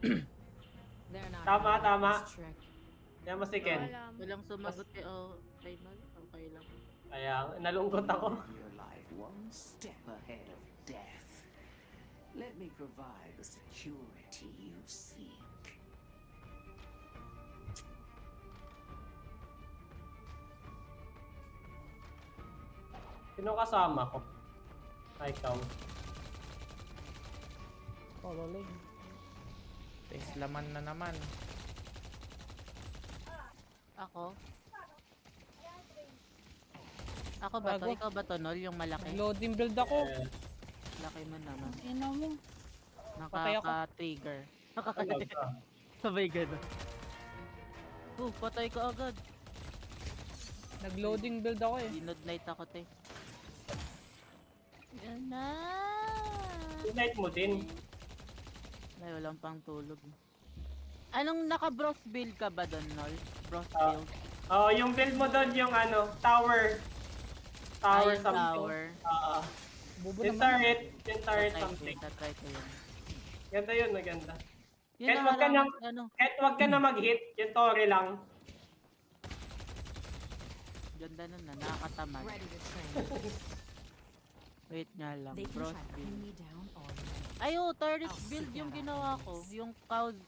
They're not Tama, gonna like tama. this trick. Yan mo si Ken. Wala mo. Walang sumagot eh. Oh, okay mal. Okay lang. Kaya nalungkot ako. Live your life one step ahead of death. Let me provide the security you seek. Sino kasama ko? Ay, ikaw. Pololing. Islaman na naman. Ako? Ako ba to? Bago. Ikaw ba to, Nol? Yung malaki? Loading build ako. Eh, Laki mo naman. Ina mo. Patay ako. Nakaka-trigger. alam ka. Sabay gano'n. Patay ka agad. Nag-loading build ako eh. Dinod night ako, te. Yan na. Tonight mo din. Ay, walang pang tulog. Anong naka-bros build ka ba doon, Nol? Bros Ah, build? Oh, yung build mo doon yung ano, tower. Tower Yung something. tower. Bubo Yung naman. turret, yung turret Tatry ko something. yun, tatry ko yun. Ganda yun, maganda. Yun Kahit na wag ka lang, nang, ano, kahit wag ka na mag-hit, yung tore lang. ganda nun na, nakakatamad. Ready to train. Wait nga lang, They can bros try to pin build. me down all night. Ay, turret I'll build seek yung out ginawa ko. enemies. Yung cows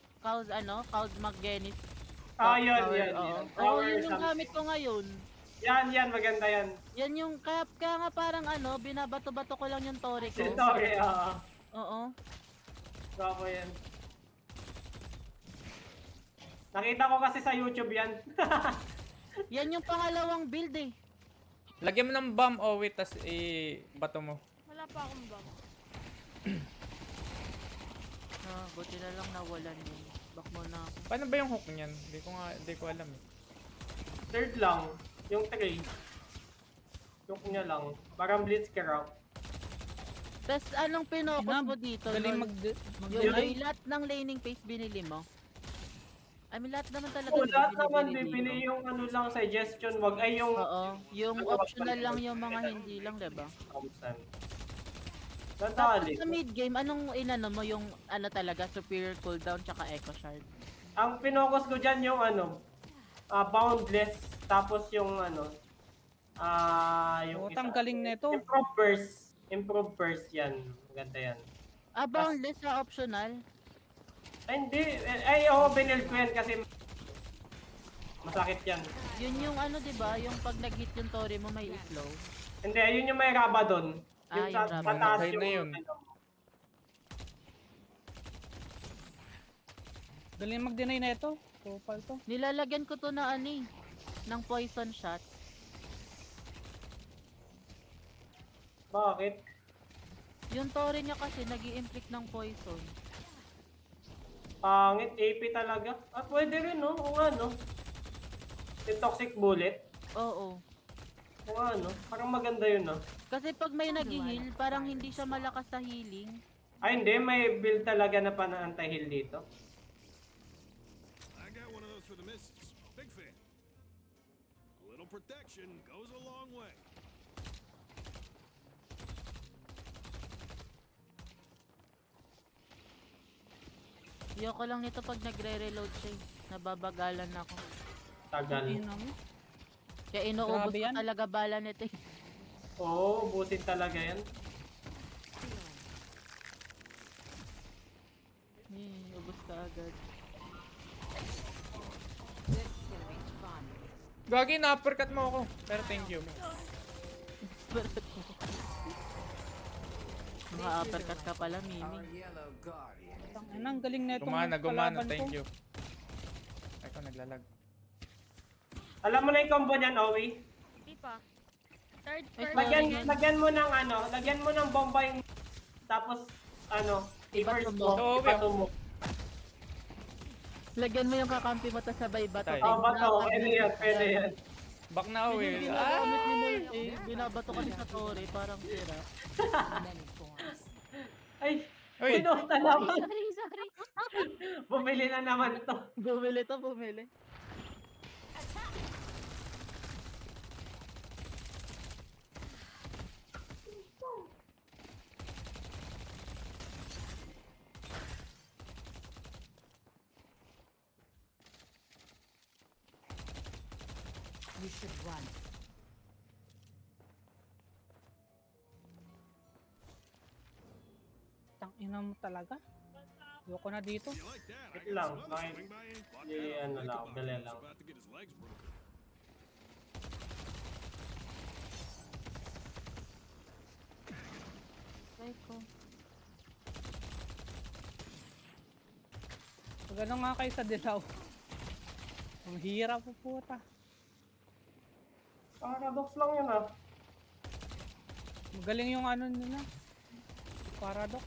McGuinness. Yun, Tower, yun, oo. yun. Oo, Tower yun yung something. gamit ko ngayon. Yan, maganda yan. Yan yung, kaya nga parang binabato-bato ko lang yung tore ko. Yung tore, Oo. Gwapo yan. Nakita ko kasi sa YouTube yan. Yan yung pangalawang build eh. Lagyan mo ng bomb o wait, tas bato mo. Wala pa akong bomb. Buti na lang nawalan yun. Back mo na ako. Paano ba yung hook niyan? Hindi ko alam eh. Third lang, yung 3. Yung niya lang. Parang blitzcrank. Tapos anong pinocus mo dito? Galing Lol? Yung mag-delay. lahat ng laning phase binili mo? I mean, lahat naman talaga. Oo, lahat binibili naman dito. bibili yung ano lang, suggestion. Wag ay yung... Oo. Yung optional lang yung mga hindi lang, diba? 1,000. Tapos Nadali. sa mid game, anong inano mo yung ano talaga, superior cooldown tsaka echo shard? Ang pinocus ko dyan yung ano, boundless, tapos yung ano, yung Putang galing nito. Improve burst yan. Maganda yan. Boundless na optional. Ay, hindi. Ay, oo, binil ko yan kasi masakit yan. Yun yung ano, diba? Yung pag nag-hit yung tori mo may slow. Hindi, ayun yung may Rabadon. Yung Yung sa Rabadon. pataas Okay na yun. ano. Galing mag-deny na ito. Profile to. Nilalagyan ko to na ano eh, ng poison shot. Bakit? Yung tori niya kasi nag-i-inflict ng poison. Pangit, AP talaga. Pwede rin, no? Kung ano. Yung toxic bullet. Oo. Kung ano. Parang maganda yun, no? Kasi pag may nag-heal, parang hindi siya malakas sa healing. Ay, hindi. May build talaga na anti-heal dito. I got one of those for the missus. Big fan. A little protection goes a long way. Ayoko lang nito pag nagre-reload siya. Nababagalan ako. Tagal. Ina mo. Kaya inuubos Grabe ko yan. talaga bala nito eh. Oo, ubusin talaga yan. Ubos ka agad. This is gonna be fun. Gagi, na-uppercut mo ako. Pero thank you. Mga uppercut ka pala, Mimi. Our yellow guardian. Anong galing na itong Gumana, kalaban thank ko. you. Ay ko, naglalag. Alam mo na yung combo niyan, Owi? Hindi pa. Third Ay, person. Lagyan mo ng ano, lagyan mo ng bomba yung... Tapos, ano, i-burst mo, Oo, ipato mo. Lagyan mo yung kakampi mo ta sabay bato. Tay. Oh, bato, pwede yan, pwede yan. Back na ako Yung eh. ginagamit ni Noel eh, binabato kasi sa tori, parang sira. Many forms. Ay, Uy. pinunta naman. Sorry. Bumili na naman to. Bumili to, bumili. You should run. Tang ina mo talaga. Ayoko na dito. You like that? I Wait got lang, some others bakit? swing by and block Hindi, it out. ano Think lang, about dali it. He's lang. about to get his legs broken. Try ko. Pag ano nga kayo sa dilaw. Ang hirap po puta. Paradox lang yun ah. Magaling yung ano nila. Paradox.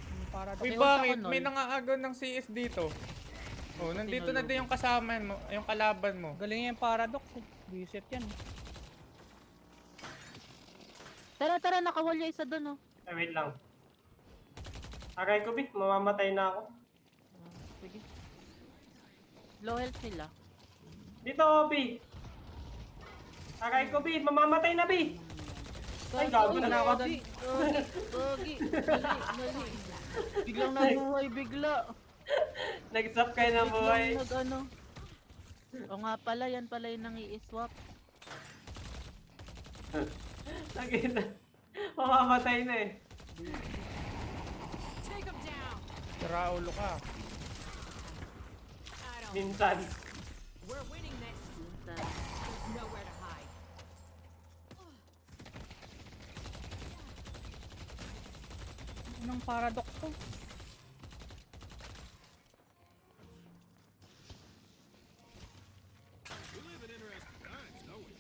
Yung paradox. Uy, Okay, bakit? usa ko, May Nol. nangaagaw ng CS dito. Oh, nandito na tinulog. din yung kasama mo, yung kalaban mo. Galing yung paradox. Visit yan. Tara, nakawal yung isa dun, oh. Eh, wait lang. Aray ko, Bi. Mamamatay na ako. Sige. Low health sila. Dito, Bi. Aray ko, Bi. Mamamatay na, Bi. Ay, gago na ako dun. Gogi. Mali. Biglang nabuhay, bigla. Nag-stop kayo ng buhay. Biglang nag-ano. O nga pala, yan pala yung nang-i-swap. Nakita. Mamamatay na eh. Take him down. Sira ulo ka. I don't. Minsan. We're winning this. Minsan. There's nowhere to hide. Anong paradox to? We live in interesting times, don't we?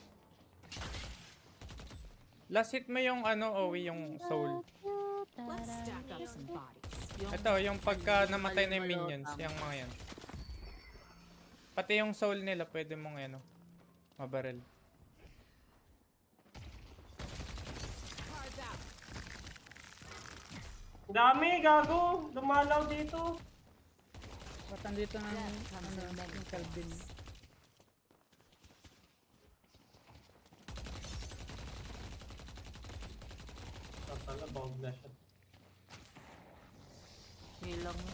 Last hit mo yung ano, Owie, yung soul. Let's stack up some bodies. Ito, yung pagka namatay na yung minions, yung mga yan. Pati yung soul nila, pwede mong ano, mabaril. Cards out. Dami, gago. Dumalaw dito. Ba't andito na yung Calvin? Pala, bog na siya. Hilang mo.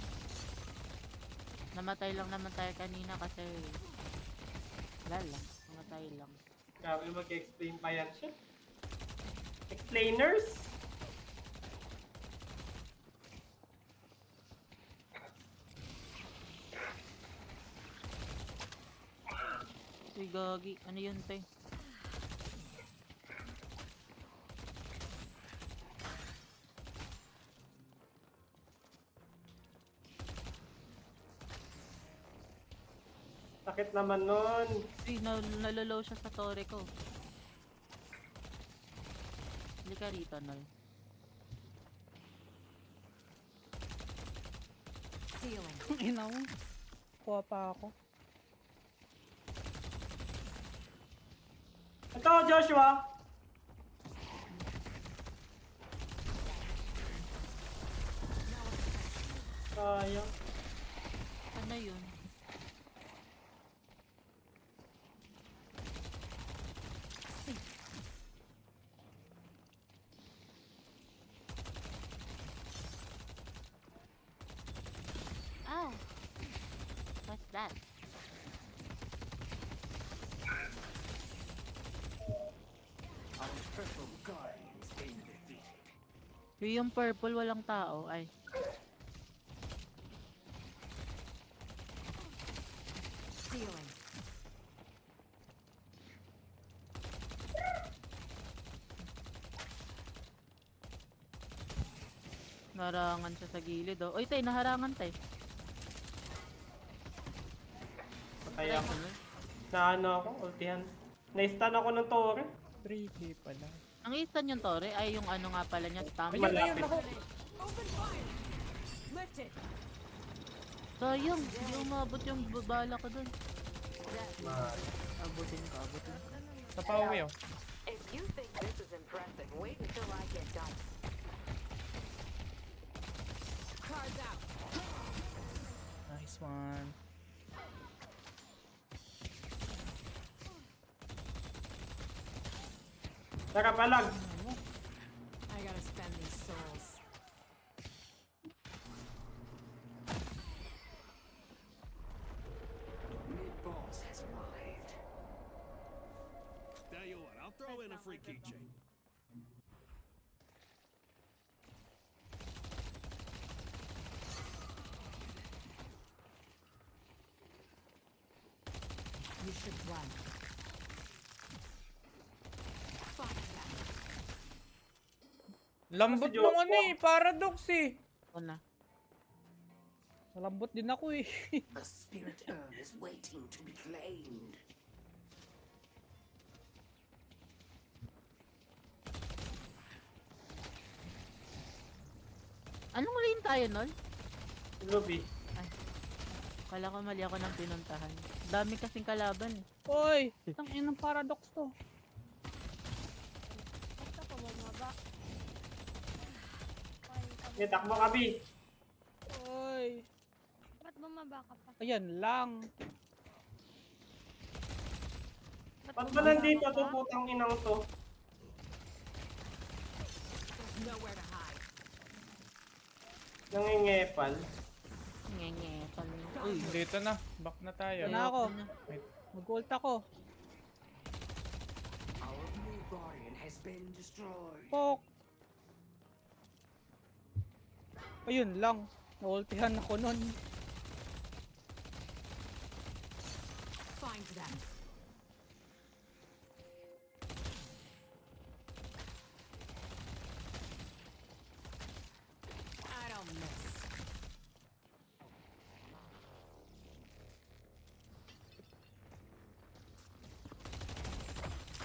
Namatay lang naman tayo kanina kasi wala lang. Namatay lang. Grabe, mag-explain pa yan siya. Explainers? Uy, gagi. Ano yun, te? Sakit naman nun. Uy, nalolow siya sa tore ko. Hindi ka rito, Nol. Stealing. Ina mo. Kuha pa ako. Ito, Joshua. Sayang. Ano yun? Ow! What's that? Our purple guardian's been defeated. Yung purple walang tao. Ay. Stealing. Naharangan siya sa gilid, oh. Uy, tay, naharangan, tay. Patay ako. Na ano ako, ultihan. Na-stun ako ng tore. 3K pala. Ang isan yung tore ay yung ano nga pala niya, stamina. Ayun, ayun, ako. Open fire. Lift it. Sayang, hindi umabot yung bala ko dun. Man. Abutin ko. Sa pauwi, oh. If you think this is impressive, wait until I get done. Cards out. Nice one. Tara palag. I gotta spend these souls. a free keychain. You should run. Fuck that. Lambot Kasi nung Joshua. ano eh, paradox eh. Ako na. Malambot din ako eh. The spirit urn is waiting to be claimed. Anong lane tayo, Nol? Lobby. Kala ko mali ako ng pinuntahan. Dami kasing kalaban eh. Oy! Ang inang paradox to. Basta ko bumaba. Ay, May takbo ka, B. Oy! ba't bumaba ka pa? Ayan lang. Ba't ba bumaba nandito ka to pa? putang inang to? There's nowhere to hide. Nangingepal. Ngenge, pala. Uy, Dito na, back na tayo. Yan na ako. Wait. Mag-ult ako. Our blue guardian has been destroyed. Pok! Ayun lang. Naultihan ako nun. Find them. I don't miss.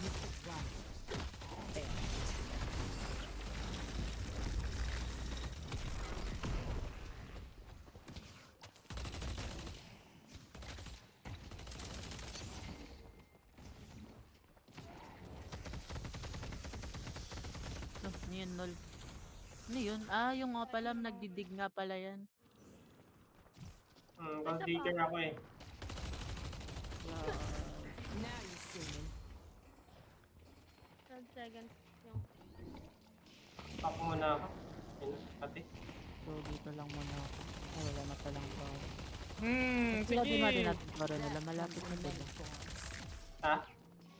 You should run. ano yun, Nol? Ano yun? Ah, yung nga pala, nagdidig nga pala yan. Gold digger ako eh. Wow. Now you see me. 12 seconds yung... Top muna ako. Ayun, pati. So, dito lang muna ako. Ay, wala na palang power. Sige. Di natin natin toro nila. Malapit na sila. Ha?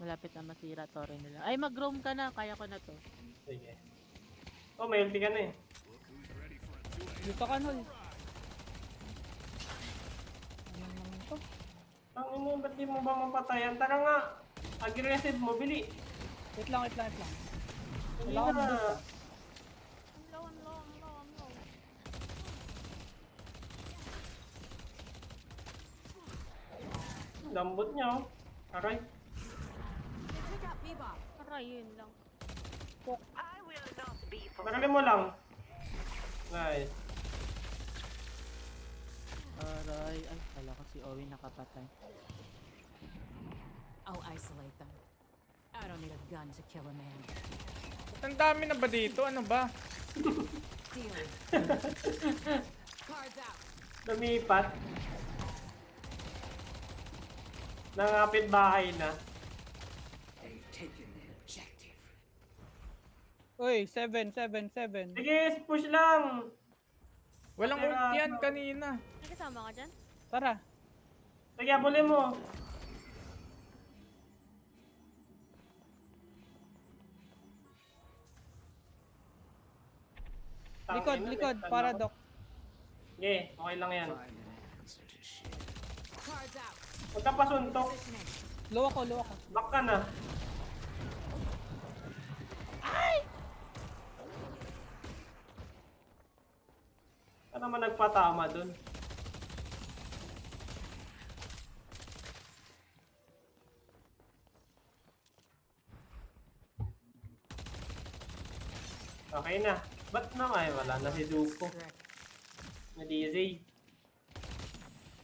Malapit na masira toro nila. Ay, mag-roam ka na. Kaya ko na to. Sige. Oh, may ulti ka na eh. Dito ka, Nol. Ano naman to? Ang ino, ba't di mo ba mapatayan? Tara nga! Aggressive mo, bili! Wait lang, wait lang, wait lang. Hindi Wala akong na. boost, ah. Ang low, ang low, ang low, ang low. Lambot niya oh. Aray. They took out Bebop. Aray, yun lang. I will not be for Nakalin mo lang. Nice. Aray. Ay, kala ko si Owen nakapatay. I'll isolate them. I don't need a gun to kill a man. Ang dami na ba dito? Ano ba? Dealing. Cards out. Lumipat. Nangapit bahay na. They've taken an objective. Uy, 7. Sige, push lang! Walang Tira. ult yan kanina. May kasama ka dyan? Tara. Sige, abulin mo. Likod, Tangina, likod. next time Paradox. ako. Sige, okay lang yan. Find an answer to shit. Cards out. Huwag ka pasuntok. Positioning. Low ako, low ako. Back ka na. Ay! Ka naman nagpatama dun. Okay na. Ba't na ay wala na si Duko. Correct. Na DZ.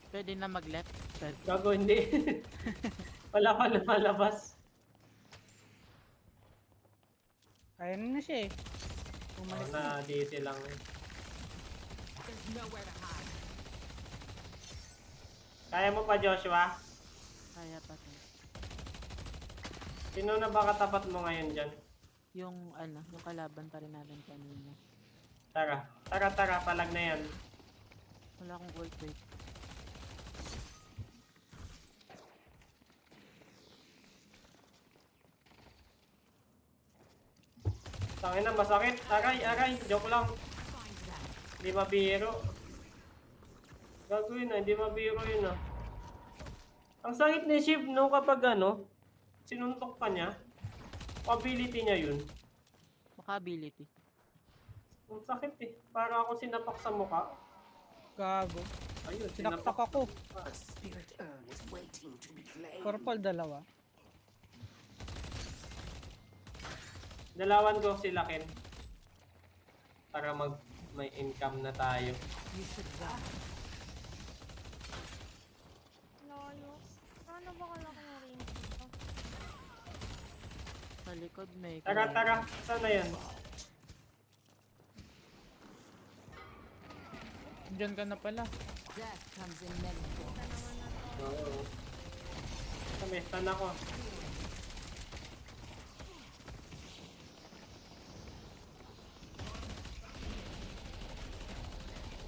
Pwede na mag-left. Pwede. Gago hindi. Wala pa lumalabas. Kaya na siya eh. Oh, na DC lang. There's nowhere to hide. Kaya mo pa Joshua? Kaya pa to. Sino na ba katapat mo ngayon dyan? Yung ano, yung kalaban pa rin natin kanina. Tara, palag na yan. Wala akong ult, wait. Tangin na, masakit. Aray, aray. Joke lang. Hindi mabiro. Gagawin na, hindi mabiro yun ah. Ang sakit ni Shiv, no, kapag ano, sinuntok ka niya, ability niya yun. Baka ability. Ang sakit eh. Para ako sinapak sa mukha. Gago. Ayun, Sinaktak ako. A spirit urn is waiting to be claimed. Purple dalawa. Dalawan ko sila Ken. Para may income na tayo. Layo. Ano ba kalaki na rin dito? Sa likod may... Tara, tara. Saan na yan? Diyan ka na pala. Death comes in many forms. Ito naman na to. Oo. Kami, saan ako?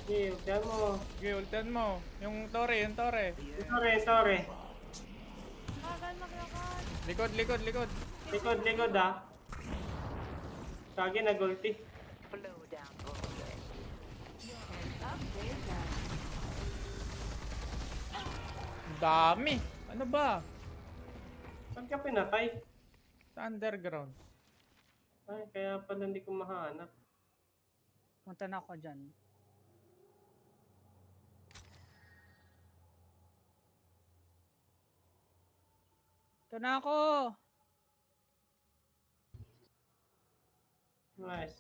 Okay, ultihan mo. Okay, ultihan mo. Yung tore, yung tore. Sorry, sorry. Kagal maglakad. Likod, likod, likod. Likod, likod ah. Kagi nag-ulti. Blow down all Dami. Ano ba? Saan ka pinatay? Sa underground. Ay, kaya pala hindi ko mahanap. Punta na ako dyan. Ito na ako! Nice.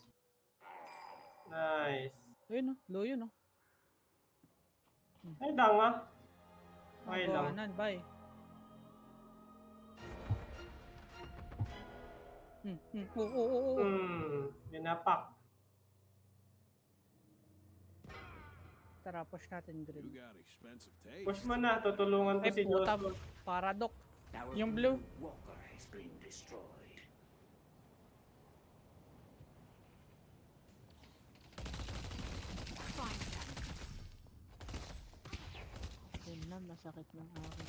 Nice. Ayun oh, low yun oh. Ay, lang ah. Okay lang. Magawanan, bye. Oo. Binapak. Tara, push natin You green. got expensive taste. Push mo na, tutulungan ko Ay, si puta. Joshua. Paradox. Our Yung blue. walker has been destroyed. Yun na, masakit ng akin.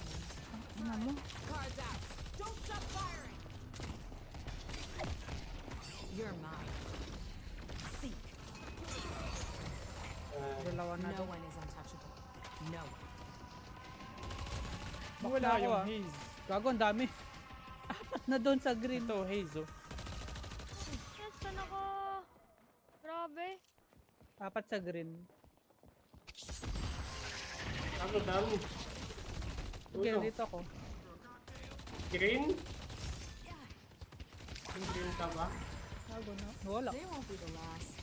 Ano mo? Cards out. Don't stop firing. You're mine. Seek. Dalawa na No to. one is untouchable. No one. Wala ako, yung ah. haze. Gago, ang dami. Apat na doon sa green. Ito, haze oh. Yes, saan ako? Grabe. Apat sa green. Ano dami? Okay, Uno. dito ako. Green? Yung green ka ba? Gago na. Wala. They won't be the last.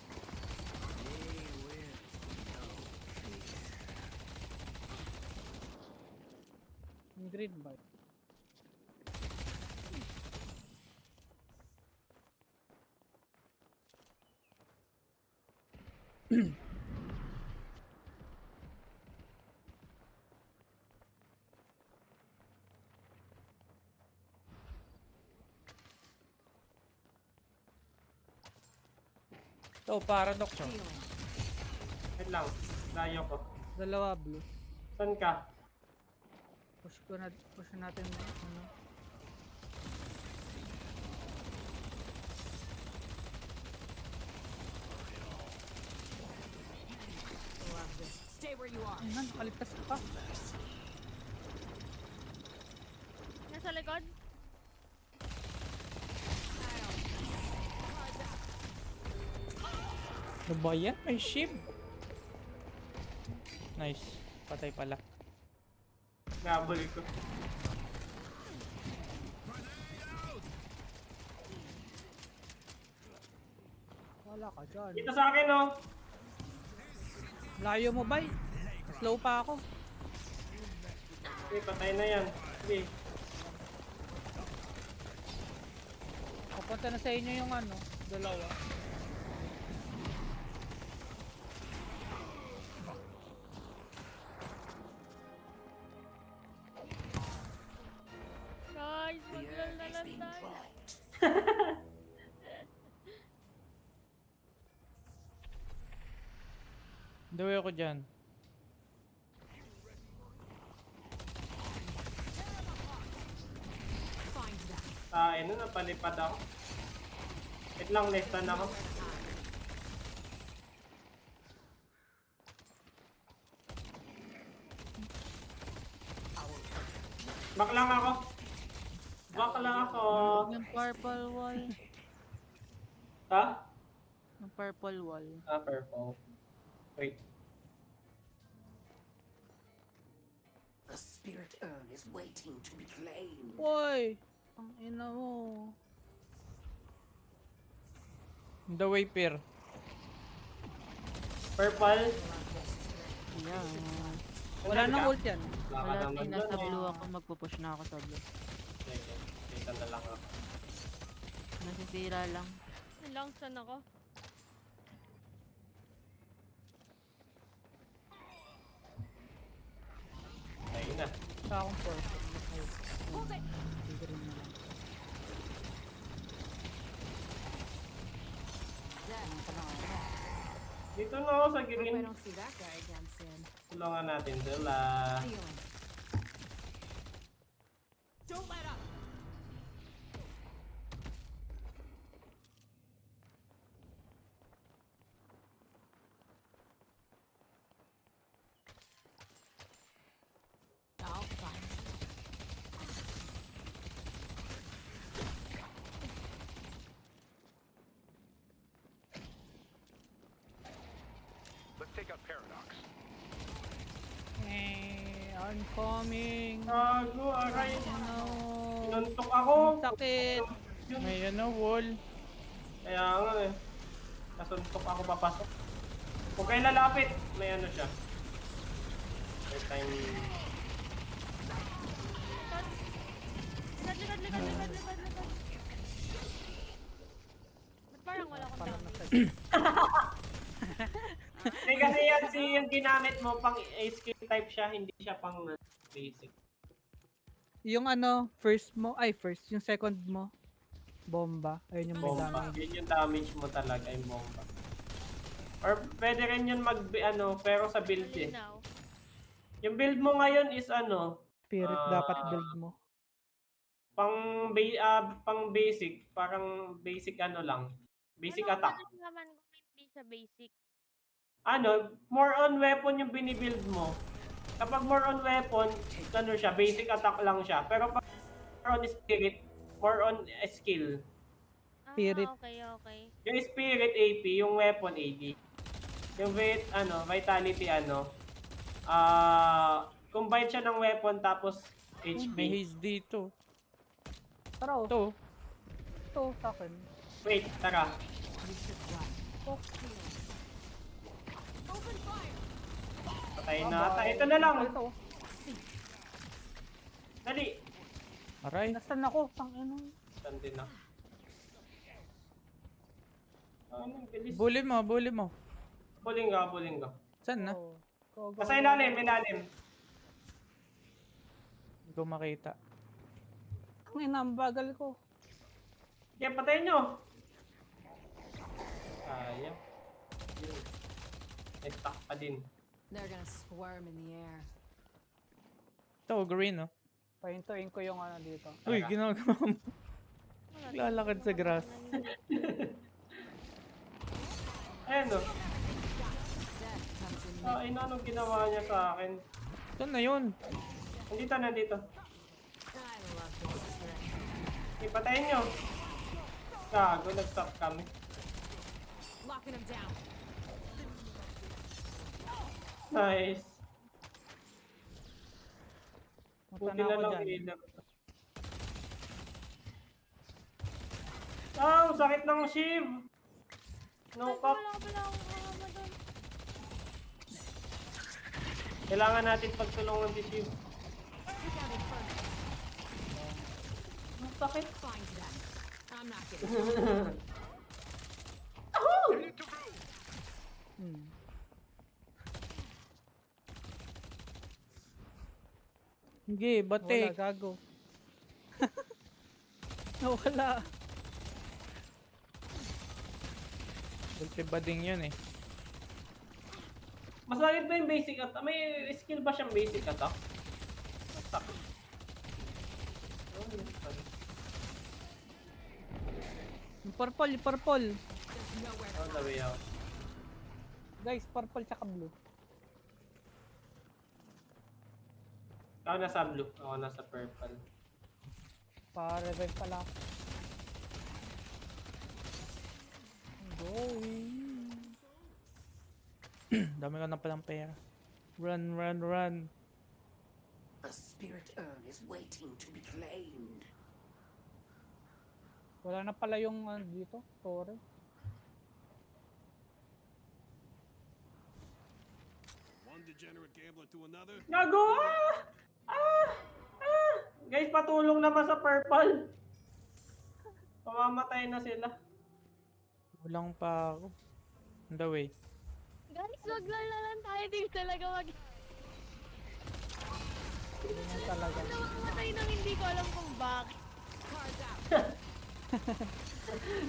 Yung green ba? Ito, paradox oh. Wait lang. Layo ko. Dalawa blue. Saan ka? Push natin ano. Love this. Stay where you are. Ayun, nakaligtas pa. Nasa likod? Ano ba yan? May ship. Nice. Patay pala. Gabol ko. Wala ka dyan. Dito sa akin oh. Layo mo bay. Slow pa ako. Okay, patay na yan. Okay. Papunta na sa inyo yung ano. Dalawa. Guys, The mag-roll urn na has lang been tayo. dropped. Dawi ako dyan. Find them. Sa ano, napalipad ako. Wait lang, less than ako. Back lang ako. Back lang ako. Yung purple wall. Ha? Yung purple wall. Ah, purple. Wait. The spirit urn is waiting to be claimed. Uy! Ang ina mo. The way pier. Purple. Yeah. Wala Andyan nang ka? ult yan. Wala ka Wala, naman nasa dun eh. blue ako. Magpupush na ako sa blue. Sige, dito na lang ako. Nasisira lang. Lang saan ako? Ayun na. Sa akong purple. Hold it! Green na lang. Dito na ako sa Hope I green. don't see that guy again soon. Tulungan natin sila. Healing. Don't let up! I'll find you. Let's take out Paradox. I'm coming. Gago, aray. No. Pinuntok ako. Sakit. May ano, wall. Kaya nga eh. Nasuntok ako papasok. Huwag kayo lalapit. May ano siya. May time. Likod. Ba't parang wala akong Parang damage? nasa Hindi kasi yan yung ginamit mo pang skill type siya, hindi siya pang basic. Yung ano, first mo, ay first, yung second mo, bomba. Ayun yung may Bomba. damage. Yun yung damage mo talaga, yung bomba. Or pwede rin yun ano, pero sa build eh. Malinaw. Yung build mo ngayon is ano, Spirit dapat build mo. pang basic, parang basic ano lang. Basic Ano attack. ang naman kung hindi siya basic? Ano, more on weapon yung binibuild mo. Kapag more on weapon, ano siya, basic attack lang siya. Pero pag more on spirit, more on skill. Spirit. Okay. Yung spirit AP, yung weapon AD. Yung vitality combine siya ng weapon tapos May HP. haze dito. Tara, oh. Ito. Ito sa akin. Wait, tara. Patay na ata. Ito na lang. Ito. Dali. Aray. Nasaan ako? Tang ino. Saan din na? Ano, bilis. Bully mo. Buling ka. Saan na? Oh. Go, go, Nasa go. ilalim. Hindi ko makita. Ang ina, ang bagal ko. Kaya patayin nyo. Sayang. Yun. May stuck pa din. They're gonna squirm in the air. Ito, green, oh. Pahintuin ko yung ano dito. Uy, ginagawa mo. Lalakad sa grass. Ayan o. Death comes in Ay, anong ginawa niya sa akin? Ito na yun. Nandito. I love this trick. Ipatayin nyo. Gago, nag-stop kami. Locking him down. Nice. Punta Buti na na ako lang dyan. healer. Sakit ng shiv. No cup. Wala akong kasama doon. Kailangan natin pagtulungan si shiv. Ang sakit. Find them. I'm not getting Hmm. Sige, Wala, batik. gago. Nawala. Ulti bading yun eh. Masakit ba yung basic attack? May skill ba siyang basic attack? Masakit. Oh, yun pala. Purple, purple. On the way out. Guys, purple tsaka blue. Ako nasa blue. Ako nasa purple. Pa-revive pala. Going. Dami ko na palang pera. Run, run, run. The spirit urn is waiting to be claimed. Wala na pala yung dito, tore. One degenerate gambler to another. Gago! Guys, patulong naman sa purple. Pamamatay na sila. Kulang pa ako. On the way. Guys, wag lang tayo. Di talaga mag... Ganyan talaga. Namamatay nang hindi ko alam kung bakit.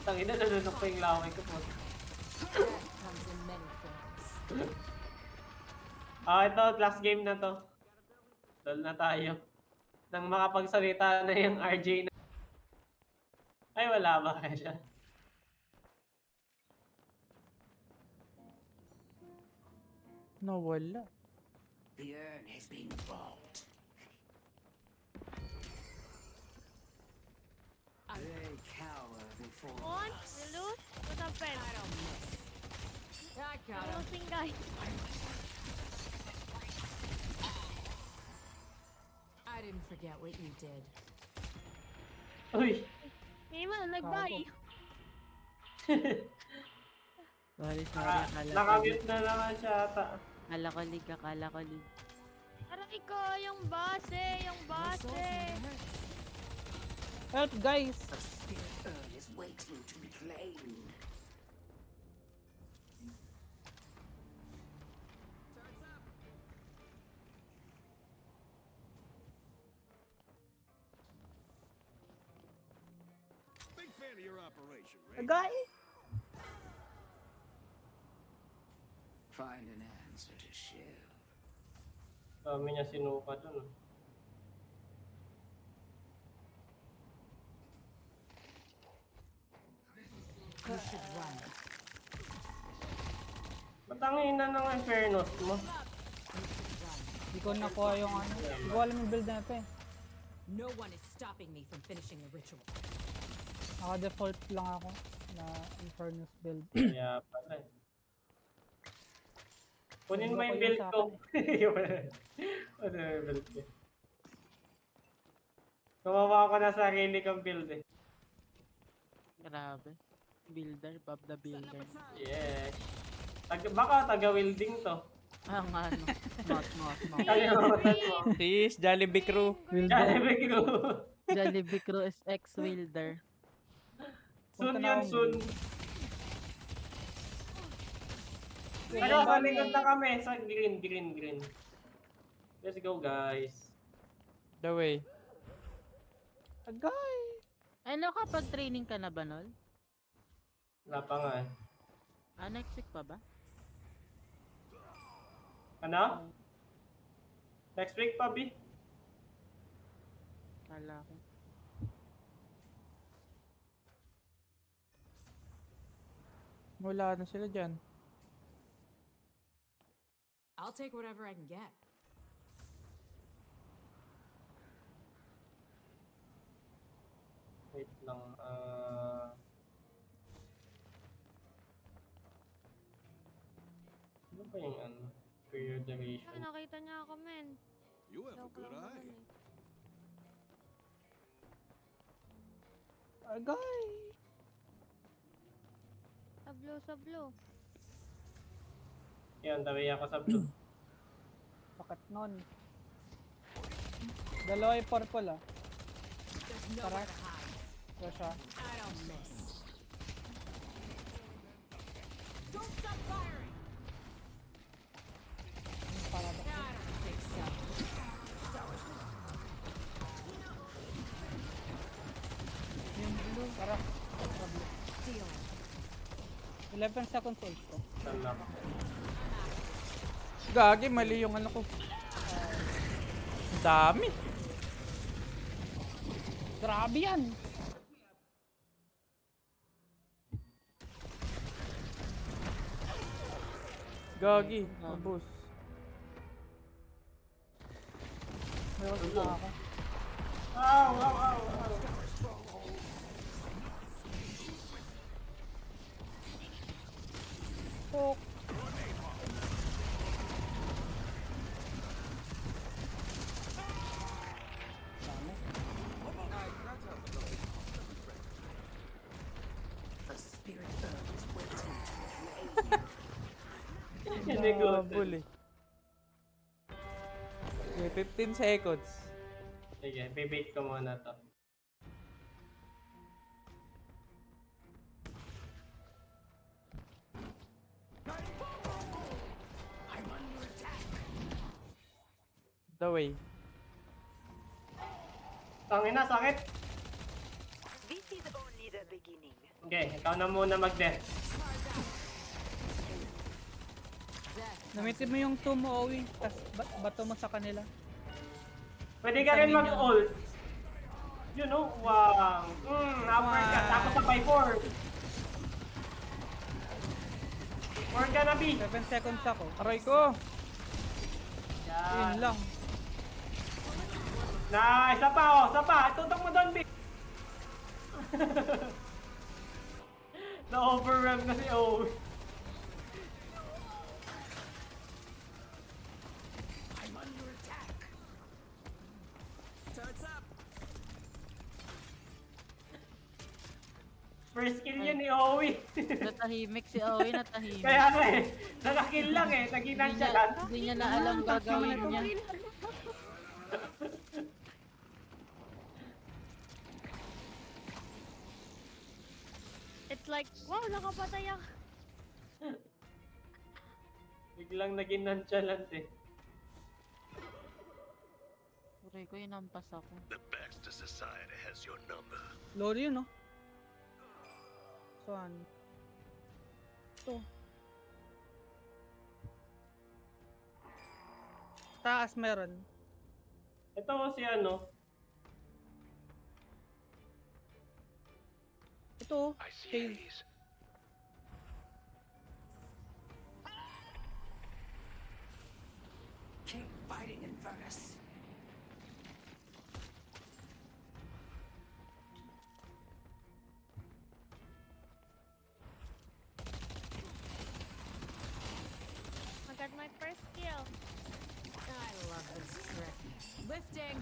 Tangina, nanunok pa yung laway ko po. Comes in many forms. Ito, last game na to. Dol na tayo. Nang makapagsalita na yung RJ na. Ay, wala ba kaya siya? Nawala. The urn has been bought. They cower before On, us. you lose. What happened? I don't miss. I got him. Losing guys. I didn't forget what you did. Uy! Ngayon, nag-buy. Sorry, sorry. Nakamute na naman siya ata. Akala ko league, akala ko league. Aray ko, yung base, yung My soul's base. never hurts. Help, guys! The spirit urn is waiting to be claimed. Big fan of your operation, Ray. Guys! Find an answer to share. Dami niya sinuka dun. You should run. Ba't ang ina ng Infernos mo? Hindi ko nakuha yung ano. Hindi ko alam yung build na ito eh. No one is stopping me from finishing the ritual. Naka-default lang ako na Infernus build. Kaya pala eh. Kunin mo yung Ano build ko ko. yun Kunin mo yung build ko. Gumawa ko na sarili kong build eh. Grabe. Builder, Bob the Builder. Yes. Baka taga-wielding to. Ah, nga no. Smart. Taga-wielding. Sis, Jollibee Crew. Jollibee Crew. Jollibee Crew is ex-wielder. Soon Punta na yun, akong soon. Ano, sa likod na kami. Sa green. Let's go, guys. The way. Agay! Ano kapag training ka na ba, Nol? Wala pa nga eh. Next week pa ba? Ano? Next week pa, B? Kala ko. Wala na sila dyan. I'll take whatever I can get. Wait lang. Ano ba yung ano? Period duration. Ay, nakita niya ako, men. You have a Joke good lang eye. naman eh. Agay! Sablo. Yan, taway ako sa blue. Sakat nun. Dalawa yung purple ah. There's nowhere to hide. Ito siya. I don't miss. Don't stop firing! Para ba? I don't think so. Yung blue. Tara. Deal. 11 seconds also. Saan lang? Gagi, mali yung ano ko. Ang dami. Grabe yan! Gagi, mabus. May ult na ako. Ow, ow, ow, ow. Pok. The spirit earth is waiting to claim you. Nabul eh. Okay, 15 seconds. Sige, bibait ko muna to. The way. Tangina, sakit. This is only the beginning. Okay, ikaw na muna mag-death. Gamitin mo yung 2 mo, Owi. Tapos bato mo sa kanila. Pwede ka rin Sabihin mag-ult. You know, wow. Uppercut. Wow. Tapos sabay 4. 4 ka na, B. 7 seconds ako. Aray ko! Yun Yan. lang. Na, isa pa, oh. Isa pa. Tutok mo doon, B. Na-overwhelm na si O. I'm under attack. Turns up. First kill yun ni Owi. Natahimik si Owie, natahimik. Kaya nga eh. Nakakill lang eh. Naginan siya lang. Hindi niya na alam gagawin niya. It's like, wow, nakapatay ako. Biglang naging nonchalant eh. Aray ko, inampas ako. The Baxter Society has your number. Lord yun, no? Saan? Ito. Taas meron. Ito si ano. Ito. I see Cave. haze. Keep fighting, Infernus. I got my first kill. I love this trick. Lifting.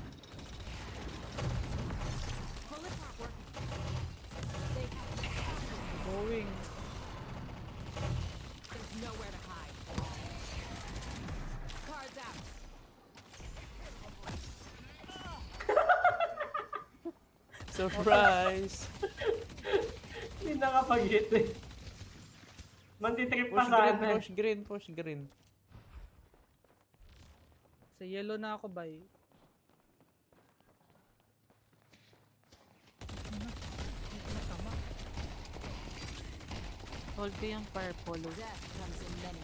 Pull it not working. Going. There's nowhere to hide. Cards out. Surprise! Hindi nakapag-hit eh. Mantitrip pa Push green, sana eh. push green, push green. Sa yellow na ako, bay. Hold ko yung purple. Death comes in many.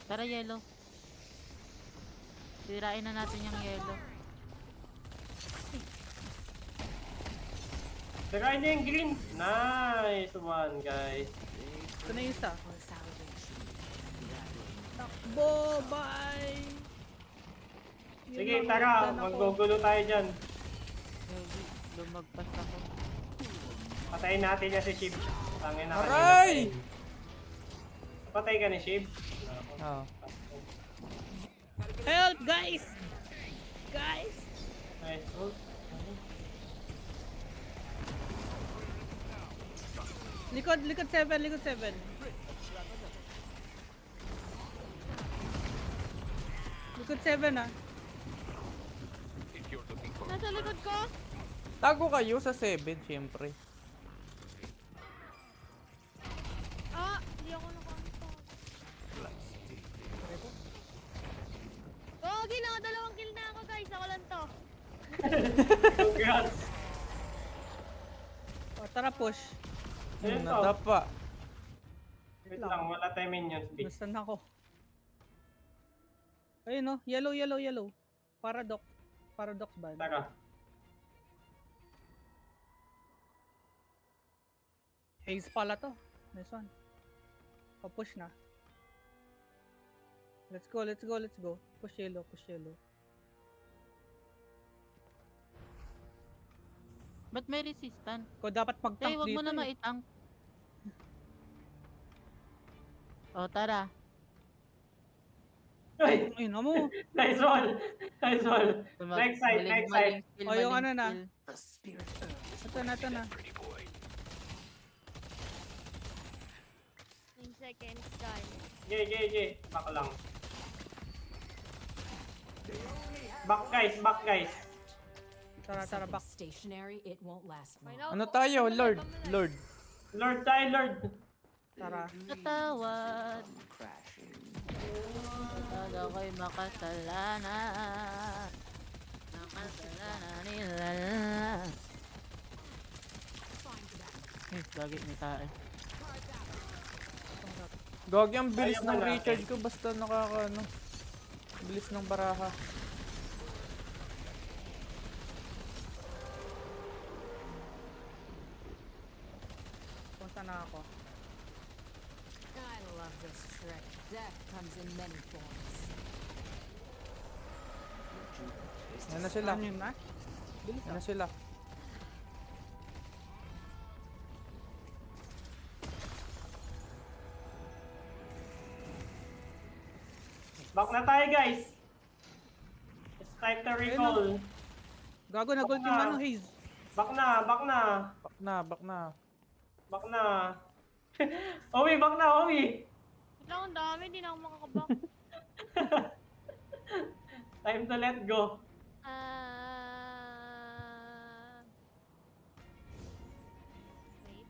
Tara, yellow. Sirain na natin yung yellow. Sirain niya yung green. Nice one, guys. Ito na yung isa. Takbo, bye! Yun Sige, lang, tara. nagdan ako. Maggugulo tayo dyan. Heavy. Lumagpas ako. Patayin natin niya si Shib. Tangin na kanina Aray! pa eh. Patay ka ni Shib. Oo. Help, guys! Guys! Nice ult. Likod 7, likod 7. Likod 7 ah. Nasa likod ko. Tago kayo sa 7, syempre. Ah, hindi ako naka-unstop. Oh, dalawang kill na ako guys. Ako lang to. Congrats. O, tara push. Ayun to. Natapa. Wait lang, wala tayong minions. Big. Nasaan ako? Ayun no, yellow. Paradox. Paradox ba? Tara. Haze pala to. Nice one. Push na. Let's go, let's go, let's go. Push yellow, push yellow. Ba't may resistant? Ko dapat Tay, mag-tank wag dito. mo na eh. maitank. O, tara. Ay, Ayun na mo. nice one. Nice one. Next side, next side. O, yung ano na. The spirit urges Ito na, ito na. 9 seconds, guys. J. Back lang. Back guys. Tara, tara, back. Stationary, it won't last long. Ano tayo? Lord. Lord tayo, Lord. Tara. Katawad. crashing. Pag ako'y makasalanan. Makasalanan nila. Lagi may tae. Gagi, ang bilis Ayaw ng na recharge ko basta ano. Bilis ng baraha. Punta na ako. I love this trick. Death comes in many forms. Yan na sila. Ano yun na? Yan na sila. Back na tayo, guys. It's time to recall. Gago na gold yung ano, Haze. Back na. Back na. Owi, back na, Owi. Wait lang, ang dami. Hindi na ako makakaback. Time to let go. Wait.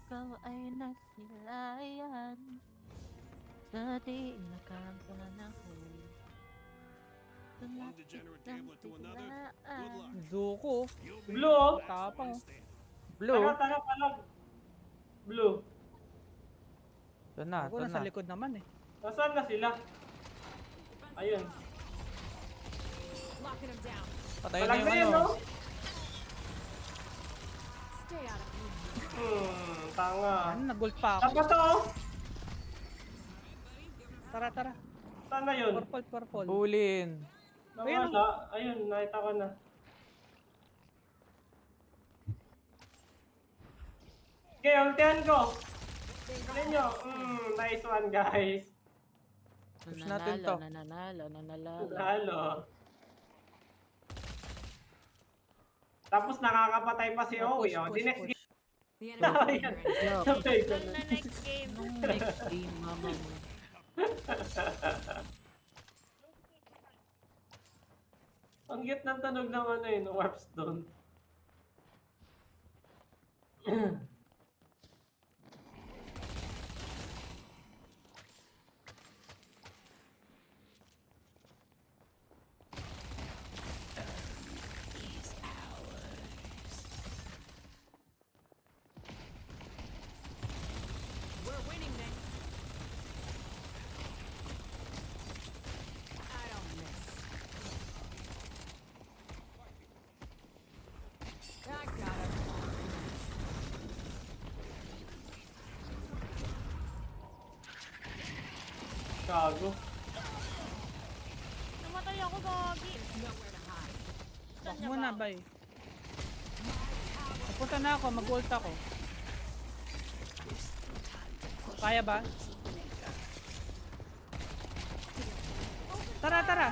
Ikaw ay nasilayan sa di nakaramdaman ako. One degenerate gambler to another. Good luck. Zuko. You'll be Blue, oh. Tapang. Blue. Tara, palag. Blue. Ito na, Gago, ito nasa na. likod naman eh. Nasaan na sila? Ayun. Locking him down. Patayin na Palag yung na yun, ano. no? Stay out of view. Tanga. Ano, nag-gold pa ako. Dapat to, oh. Tara, tara. Saan na yun? Purple. Bulin. Nawala. Ayun, nakita ko na. Okay, ultihan ko. Tingnan nyo. Nice one, guys. Push natin to. Nananalo. Lalo. Tapos nakakapatay pa si Owi. Oh. The next game. The enemy Ayan. player is Sabay ko Doon na. na next game. Nung next game, mama mo. Ang cute ng tunog ng ano yun, Warpstone. We're winning this. I don't miss. I got him. Gago. Namatay ako, Gogi. Nowhere to hide. Back muna, bay. Punta na ako, mag-ult ako. Kaya ba? Tara, tara.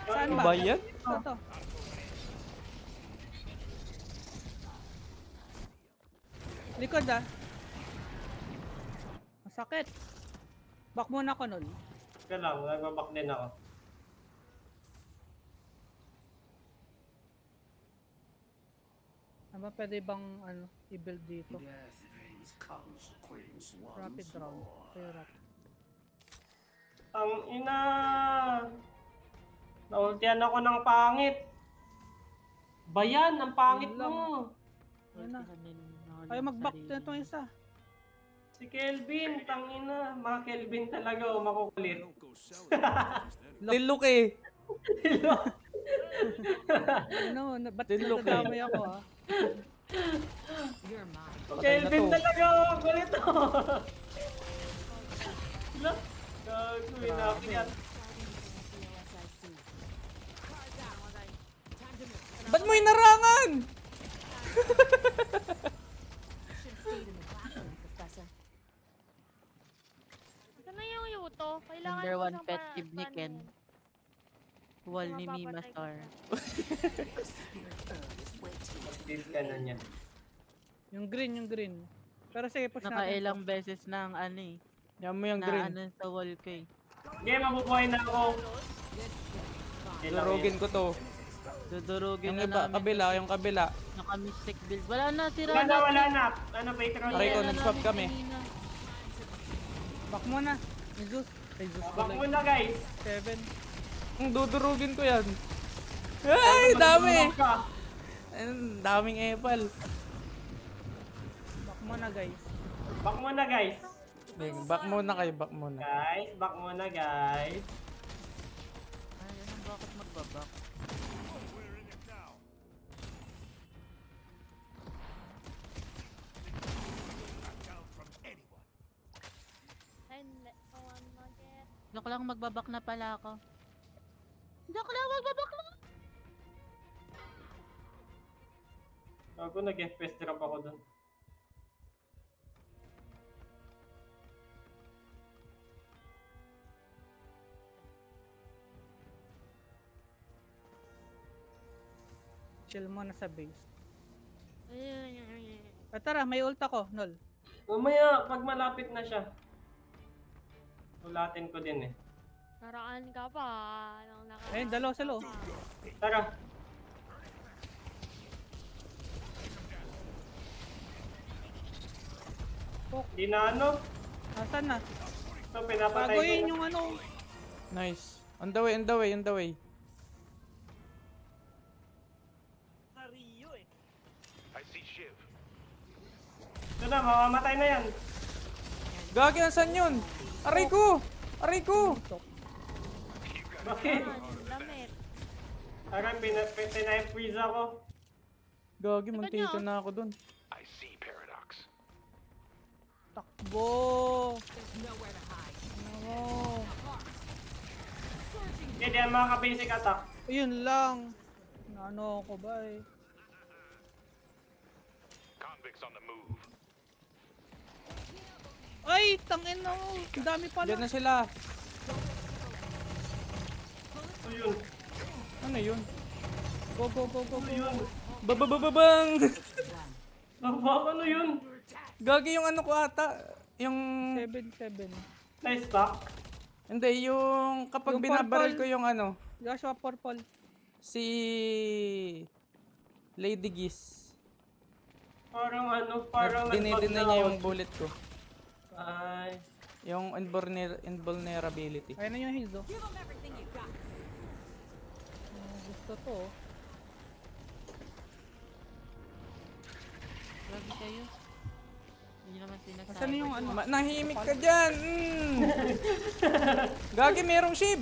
Saan ba? Ba yan? Ito. Likod ah. Masakit. Back muna ako nun. Kaya lang, nagbabak din ako. Ano ba pwede bang ano, i-build dito? Death brings consequence Rapid once round. more. Kayo rapid. Ang ina! Naultihan ako ng pangit. Bayan, ang pangit Yun lang. mo. Ayun na. Ayaw mag-back na itong isa. Si Kelvin, tangina. Mga Kelvin talaga, makukulit. Don't go selling instead of Tilok eh. Ano, ba't Tinlok eh. nadamay ako ah? You're mine. Okay, Patay na Elvin to. talaga ako. Ganito. Wala. Gago, inakyat. POSIC. Ba't mo inarangan? Should have stayed in the classroom, Professor. Ito na yung Yuto. Kailangan Number ko one ng pet para- peeve ni paano Ken. yan? Wall ni Mapapatay Mima ko Star. siya. Steve ka na niyan. Yung green. Pero sige, push natin. Nakailang beses ng ano eh. Yan mo yung Na green. ano sa wall ko eh. Sige, mabubuhay na ako. Durugin ko to. Dudurugin Yung na iba, namin. kabila, yung kabila. Naka-mystic build. Wala na, tira Wala na, na. wala na. Ano, Patreon? Aray ko, Tira na nag-swap namin kami. kanina. Back muna. Jesus. Jesus Back tuloy. muna, guys. 7. Dudurugin ko yan. Ay, dami! Back ka. Ang daming epal. Back muna guys. Back muna, guys. Back muna kayo, back muna. Guys, back muna, guys. Ay, ano, bakit magbabak? And one nugget. Joke lang, magbabak na pala ako. Joke lang, magbabak na! Ako, nag-FPS drop ako dun. Chill muna sa base. Ayun. Tara, may ult ako, Nol. Mamaya, pag malapit na siya. Ulatin ko din eh. Naraan ka pa. Anong nakaraan Ayun, dalawa sa loob. Tara. Di na ano. Asan na? So, pinapatay ko Baguhin na. yung ano. Nice. On the way, on the way, on the way. Ito na, mamamatay na yan. Gagi, nasan yun? Aray ko! Aray ko! Bakit? Damit. Tara, pinay-freeze ako. Gagi, mantika na ako dun. Takbo. Nowhere to hide. No. Hindi, yan mga ka-basic attack. Ayun lang. Ano ako ba eh. Ay, tangin na. Ang dami pala. Diyan na sila. Ito yun. Ano yun? Go, go, go, go, Ito go. yun. Babababang! Ano yun? Gagi yung ano ko ata. Yung... 7-7. Nice back. Hindi, yung kapag Yung binabaril purple. ko yung ano, Joshua purple. si Lady Giz. Parang ano, parang Dinidinay niya yung bullet ko. Ay. Yung invulnerability. Ayun na yung heals oh. Give them everything you got. Gusto to oh. Grabe kayo. Hindi naman sinasabi. Asan na yung ano? Nahimik ka dyan! Gagi, merong shiv!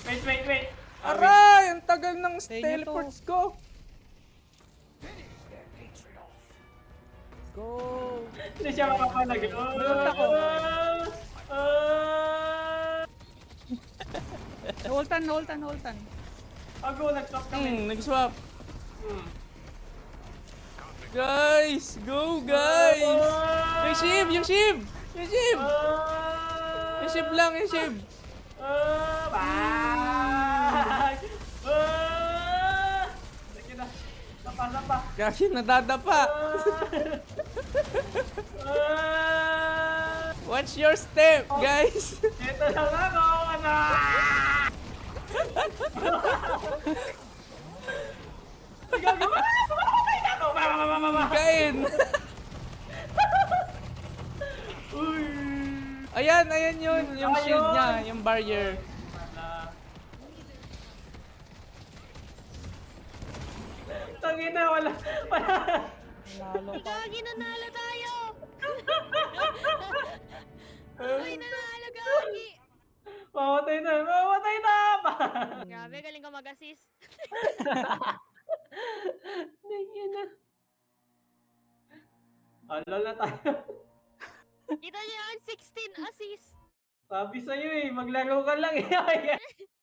Wait. Aray! Ang tagal ng Sa inyo to. teleports ko! Go! Hindi siya makapalag. Ult ako. Naultan. Ako, nag-stop kami. Nag-swap. Hmm. Guys! Go, guys! Yung shiv! Yung shiv! Yung shiv! Yung shiv lang, yung shiv! Bye! Sige na. Sapa. Gagi, nadadapa! Watch your step, guys! Ito lang ako, anak! Mamatay na ako! Kain! Uy! Ayan yun! Yung shield niya, yung barrier. Tangina, wala. Nalo pa. Gagi, nanalo tayo! Uy, nanalo, Gagi! Mamatay na! Grabe, galing ka mag-assist. Tangina. Lol na tayo. Kita niyo yan, 16 assist. Sabi sa'yo eh, maglaro ka lang eh.